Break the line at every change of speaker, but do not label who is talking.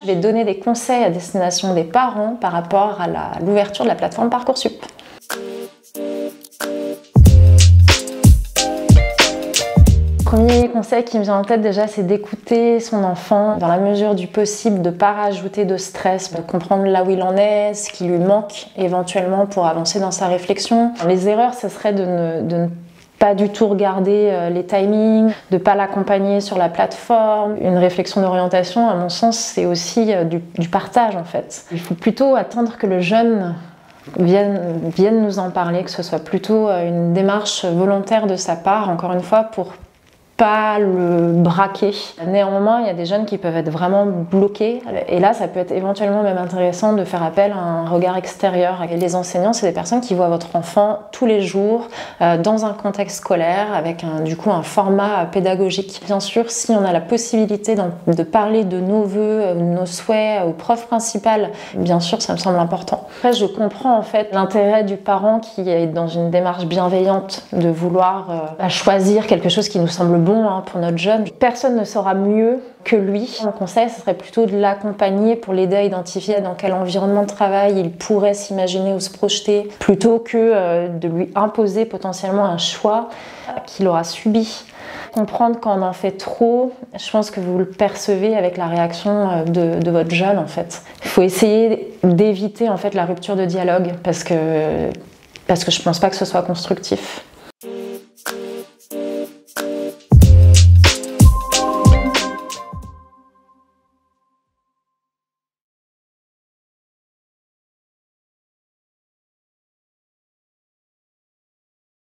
Je vais donner des conseils à destination des parents par rapport à l'ouverture de la plateforme Parcoursup. Le premier conseil qui me vient en tête déjà, c'est d'écouter son enfant dans la mesure du possible, de ne pas rajouter de stress, de comprendre là où il en est, ce qui lui manque éventuellement pour avancer dans sa réflexion. Les erreurs, ce serait de ne pas du tout regarder les timings, de ne pas l'accompagner sur la plateforme. Une réflexion d'orientation, à mon sens, c'est aussi du partage en fait. Il faut plutôt attendre que le jeune vienne nous en parler, que ce soit plutôt une démarche volontaire de sa part, encore une fois, pour pas le braquer. Néanmoins, il y a des jeunes qui peuvent être vraiment bloqués et là, ça peut être éventuellement même intéressant de faire appel à un regard extérieur. Et les enseignants, c'est des personnes qui voient votre enfant tous les jours dans un contexte scolaire avec du coup un format pédagogique. Bien sûr, si on a la possibilité de parler de nos vœux, de nos souhaits au prof principal, bien sûr, ça me semble important. Après, je comprends en fait l'intérêt du parent qui est dans une démarche bienveillante de vouloir choisir quelque chose qui nous semble bon pour notre jeune. Personne ne saura mieux que lui. Mon conseil, ce serait plutôt de l'accompagner pour l'aider à identifier dans quel environnement de travail il pourrait s'imaginer ou se projeter, plutôt que de lui imposer potentiellement un choix qu'il aura subi. Comprendre quand on en fait trop, je pense que vous le percevez avec la réaction de votre jeune en fait. Il faut essayer d'éviter en fait la rupture de dialogue parce que je pense pas que ce soit constructif.